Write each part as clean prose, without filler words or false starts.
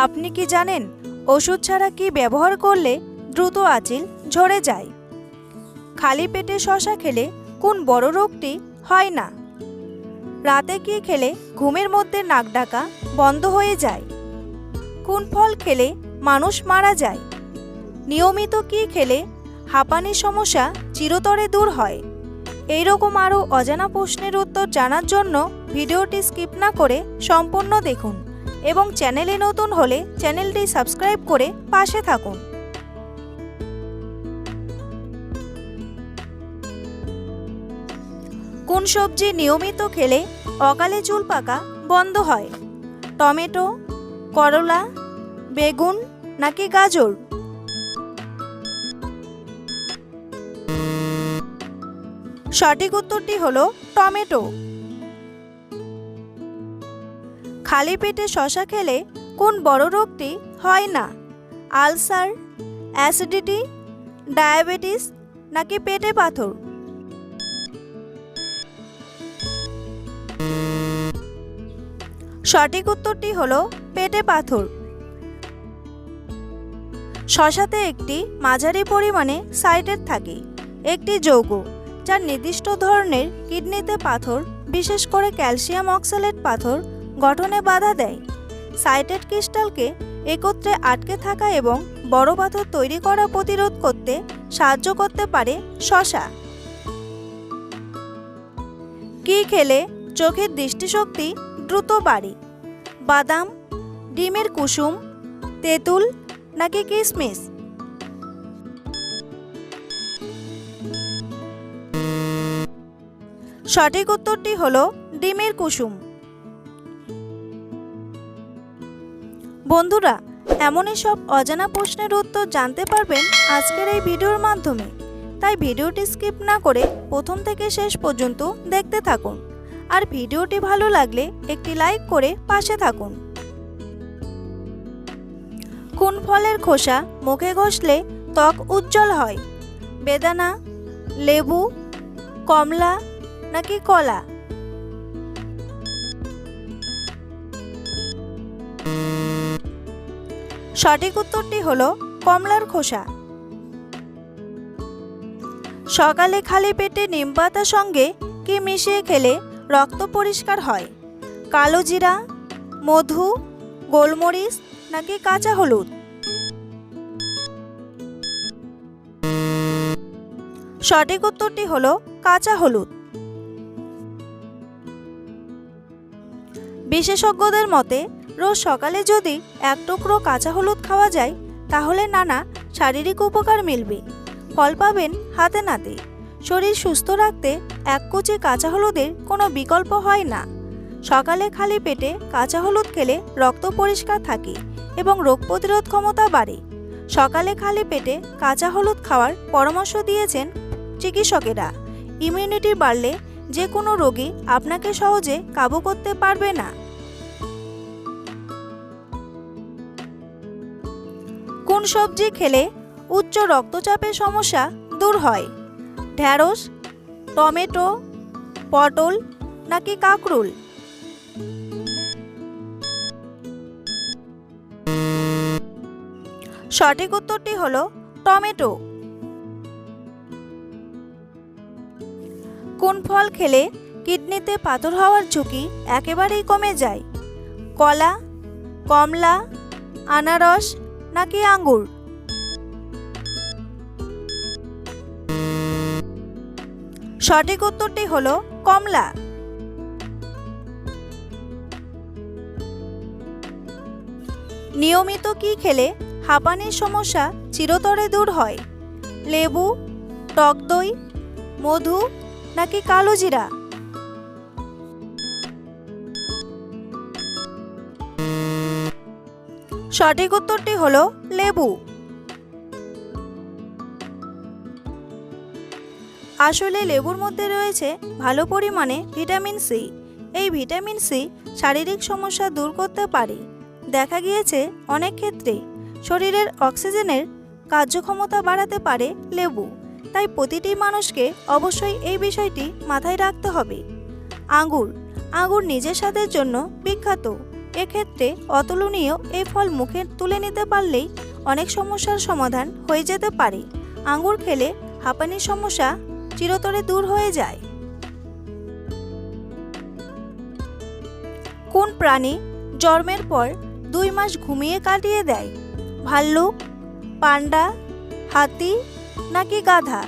আপনি কি জানেন ওষুধ ছাড়া কি ব্যবহার করলে দ্রুত আঁচিল ঝরে যায়? খালি পেটে শসা খেলে কোন বড় রোগটি হয় না? রাতে কি খেলে ঘুমের মধ্যে নাক ডাকা বন্ধ হয়ে যায়? কোন ফল খেলে মানুষ মারা যায়? নিয়মিত কি খেলে হাঁপানির সমস্যা চিরতরে দূর হয়? এইরকম আরও অজানা প্রশ্নের উত্তর জানার জন্য ভিডিওটি স্কিপ না করে সম্পূর্ণ দেখুন এবং চ্যানেলে নতুন হলে চ্যানেলটি সাবস্ক্রাইব করে পাশে থাকুন। কোন সবজি নিয়মিত খেলে অকালে চুল পাকা বন্ধ হয়? টমেটো, করলা, বেগুন নাকি গাজর? সঠিক উত্তরটি হলো টমেটো। খালি পেটে শসা খেলে কোন বড় রোগটি হয় না? আলসার, অ্যাসিডিটি, ডায়াবেটিস নাকি পেটে পাথর? সঠিক উত্তরটি হলো পেটে পাথর। শসাতে একটি মাঝারি পরিমাণে সাইট্রেট থাকে, একটি যৌগ যার নির্দিষ্ট ধরনের কিডনিতে পাথর, বিশেষ করে ক্যালসিয়াম অক্সালেট পাথর গঠনে বাধা দেয়। সাইট্রেট ক্রিস্টালকে একত্রে আটকে থাকা এবং বড় পাথর তৈরি করা প্রতিরোধ করতে সাহায্য করতে পারে শসা। কি খেলে চোখের দৃষ্টিশক্তি দ্রুত বাড়ে? বাদাম, ডিমের কুসুম, তেঁতুল নাকি কিশমিশ? সঠিক উত্তরটি হলো ডিমের কুসুম। বন্ধুরা, এমনই সব অজানা প্রশ্নের উত্তর জানতে পারবেন আজকের এই ভিডিওর মাধ্যমে, তাই ভিডিওটি স্কিপ না করে প্রথম থেকে শেষ পর্যন্ত দেখতে থাকুন। আর ভিডিওটি ভালো লাগলে একটি লাইক করে পাশে থাকুন। কোন ফলের খোসা মুখে ঘষলে ত্বক উজ্জ্বল হয়? বেদানা, লেবু, কমলা নাকি কলা? সঠিক উত্তরটি হলো কমলার খোসা। সকালে খালি পেটে নিম পাতার সঙ্গে কি মিশিয়ে খেলে রক্ত পরিষ্কার হয়? কালো জিরা, মধু, গোলমরিচ নাকি কাঁচা হলুদ? সঠিক উত্তরটি হলো কাঁচা হলুদ। বিশেষজ্ঞদের মতে রোজ সকালে যদি এক টুকরো কাঁচা হলুদ খাওয়া যায় তাহলে নানা শারীরিক উপকার মিলবে। ফল পাবেন হাতে নাতে। শরীর সুস্থ রাখতে এক কুচি কাঁচা হলুদের কোনো বিকল্প হয় না। সকালে খালি পেটে কাঁচা হলুদ খেলে রক্ত পরিষ্কার থাকে এবং রোগ প্রতিরোধ ক্ষমতা বাড়ে। সকালে খালি পেটে কাঁচা হলুদ খাওয়ার পরামর্শ দিয়েছেন চিকিৎসকেরা। ইমিউনিটি বাড়লে যে কোনো রোগী আপনাকে সহজে কাবু করতে পারবে না। কোন সবজি খেলে উচ্চ রক্তচাপের সমস্যা দূর হয়? ঢ্যাঁড়স, টমেটো, পটল নাকি কাঁকরোল? সঠিক উত্তরটি হলো টমেটো। কোন ফল খেলে কিডনিতে পাথর হওয়ার ঝুঁকি একেবারেই কমে যায়? কলা, কমলা, আনারস নাকি আঙ্গুর? সঠিক উত্তরটি হলো কমলা। নিয়মিত কি খেলে হাঁপানির সমস্যা চিরতরে দূর হয়? লেবু, টক দই, মধু নাকি কালো জিরা? সঠিক উত্তরটি হলো লেবু। আসলে লেবুর মধ্যে রয়েছে ভালো পরিমাণে ভিটামিন সি। এই ভিটামিন সি শারীরিক সমস্যা দূর করতে পারে। দেখা গিয়েছে অনেক ক্ষেত্রে শরীরের অক্সিজেনের কার্যক্ষমতা বাড়াতে পারে লেবু। তাই প্রতিটি মানুষকে অবশ্যই এই বিষয়টি মাথায় রাখতে হবে। আঙ্গুর নিজের স্বাদের জন্য বিখ্যাত, এক্ষেত্রে অতুলনীয় এই ফল মুখে তুলে নিতে পারলেই অনেক সমস্যার সমাধান হয়ে যেতে পারে। আঙ্গুর খেলে হাঁপানির সমস্যা চিরতরে দূর হয়ে যায়। কোন প্রাণী জন্মের পর 2 মাস ঘুমিয়ে কাটিয়ে দেয়? ভাল্লুক, পান্ডা, হাতি নাকি গাধা?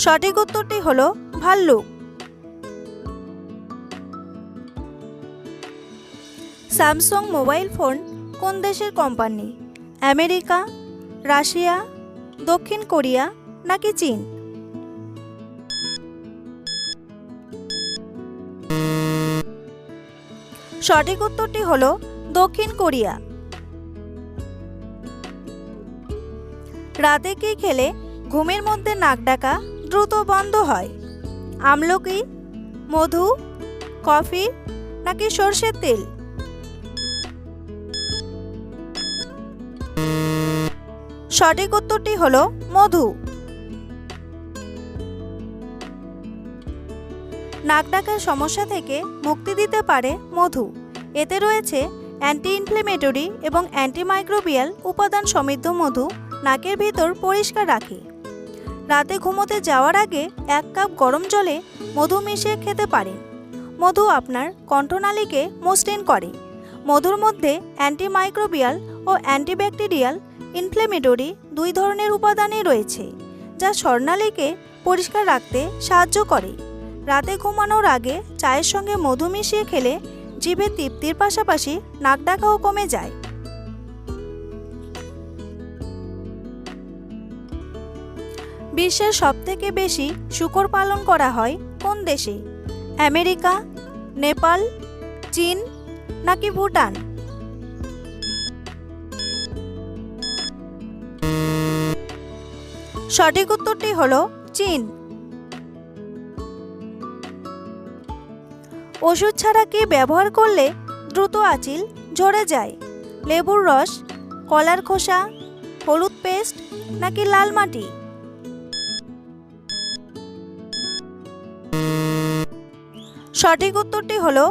সঠিক উত্তরটি হলো ভাল্লুক। স্যামসাং মোবাইল ফোন কোন দেশের কোম্পানি? আমেরিকা, রাশিয়া, দক্ষিণ কোরিয়া নাকি চীন? সঠিক উত্তরটি হলো দক্ষিণ কোরিয়া। রাতে কি খেলে ঘুমের মধ্যে নাক ডাকা দ্রুত বন্ধ হয়? আমলকি, মধু, কফি নাকি সরষের তেল? সঠিক উত্তরটি হলো মধু। নাক ডাকার সমস্যা থেকে মুক্তি দিতে পারে মধু। এতে রয়েছে অ্যান্টি ইনফ্লেমেটরি এবং অ্যান্টিমাইক্রোবিয়াল উপাদান সমৃদ্ধ মধু নাকের ভিতর পরিষ্কার রাখে। রাতে ঘুমোতে যাওয়ার আগে 1 কাপ গরম জলে মধু মিশিয়ে খেতে পারেন। মধু আপনার কণ্ঠনালীকে মসৃণ করে। মধুর মধ্যে অ্যান্টিমাইক্রোবিয়াল ও অ্যান্টিব্যাকটেরিয়াল ইনফ্লেমেটরি 2 ধরনের উপাদানই রয়েছে, যা স্বরনালীকে পরিষ্কার রাখতে সাহায্য করে। রাতে ঘুমানোর আগে চায়ের সঙ্গে মধু মিশিয়ে খেলে জিভে তৃপ্তির পাশাপাশি নাক ডাকাও কমে যায়। বিশ্বের সবথেকে বেশি শূকর পালন করা হয় কোন দেশে? আমেরিকা, নেপাল, চীন নাকি ভুটান? সঠিক উত্তরটি হলো চীন। ওষুধ ছাড়া কি ব্যবহার করলে দ্রুত আঁচিল ঝরে যায়? লেবুর রস, কলার খোসা, হলুদ পেস্ট নাকি লাল মাটি? সঠিক উত্তরটি হলো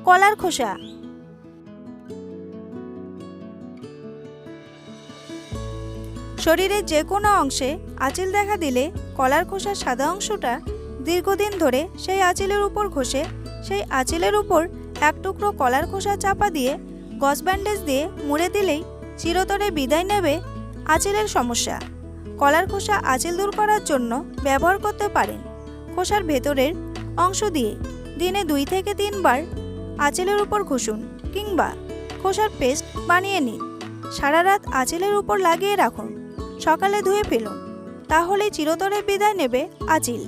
কলার খোসা। শরীরের যে কোনো অংশে আঁচিল দেখা দিলে কলার খোসার সাদা অংশটা দীর্ঘদিন ধরে সেই আঁচিলের উপর ঘষে সেই আঁচিলের উপর 1 টুকরো কলার খোসা চাপা দিয়ে গজ ব্যান্ডেজ দিয়ে মুড়ে দিলেই চিরতরে বিদায় নেবে আঁচিলের সমস্যা। কলার খোসা আঁচিল দূর করার জন্য ব্যবহার করতে পারেন। খোসার ভেতরের অংশ দিয়ে দিনে 2 থেকে 3 বার আঁচিলের উপর ঘষুন, কিংবা খোসার পেস্ট বানিয়ে নিন। সারা রাত আঁচিলের উপর লাগিয়ে রাখুন, সকালে ধুয়ে ফেলুন, তাহলেই চিরতরে বিদায় নেবে আঁচিল।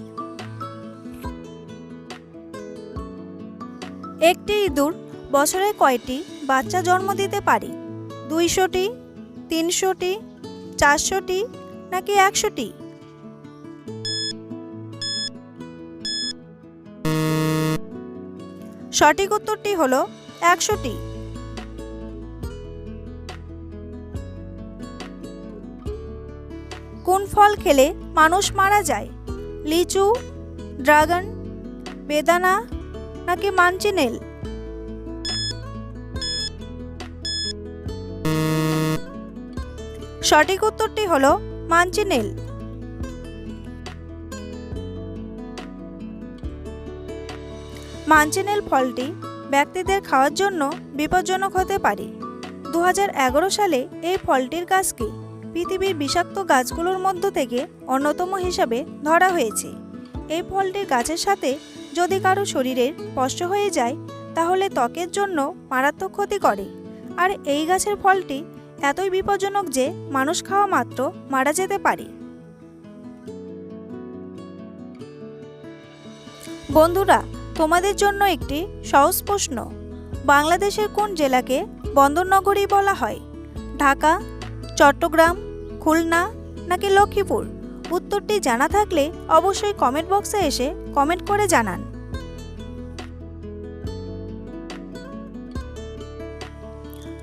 একটি ইঁদুর বছরে কয়টি বাচ্চা জন্ম দিতে পারে? 200টি, 300টি, 400টি নাকি 100টি? সঠিক উত্তরটি হলো 100টি। কোন ফল খেলে মানুষ মারা যায়? লিচু, ড্রাগন, বেদানা নাকি মানচিনেল? সঠিক উত্তরটি হলো মানচিনেল। মানচিনেল ফলটি ব্যক্তিদের খাওয়ার জন্য বিপজ্জনক হতে পারে। 2011 সালে এই ফলটির গাছকে পৃথিবীর বিষাক্ত গাছগুলোর মধ্য থেকে অন্যতম হিসাবে ধরা হয়েছে। এই ফলটির গাছের সাথে যদি কারো শরীরের স্পর্শ হয়ে যায় তাহলে ত্বকের জন্য মারাত্মক ক্ষতি করে। আর এই গাছের ফলটি এতই বিপজ্জনক যে মানুষ খাওয়া মাত্র মারা যেতে পারে। বন্ধুরা, তোমাদের জন্য একটি সহজ প্রশ্ন। বাংলাদেশের কোন জেলাকে বন্দরনগরী বলা হয়? ঢাকা, চট্টগ্রাম, খুলনা নাকি লক্ষ্মীপুর? উত্তরটি জানা থাকলে অবশ্যই কমেন্ট বক্সে এসে কমেন্ট করে জানান।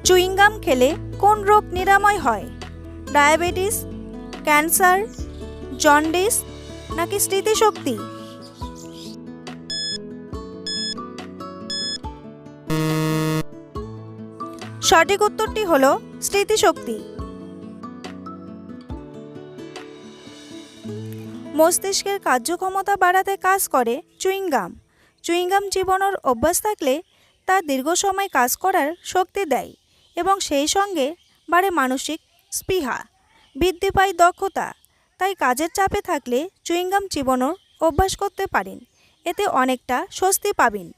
চুইংগাম খেলে কোন রোগ নিরাময় হয়? ডায়াবেটিস, ক্যান্সার, জন্ডিস নাকি স্মৃতিশক্তি? সঠিক উত্তরটি হলো স্মৃতিশক্তি। মস্তিষ্কের কার্যক্ষমতা বাড়াতে কাজ করে চুইংগাম। চুইংগাম চিবানোর অভ্যাস থাকলে তা দীর্ঘ সময় কাজ করার শক্তি দেয় এবং সেই সঙ্গে বাড়ে মানসিক স্পৃহা, বৃদ্ধি পায় দক্ষতা। তাই কাজের চাপে থাকলে চুইংগাম চিবানোর অভ্যাস করতে পারেন, এতে অনেকটা স্বস্তি পাবেন।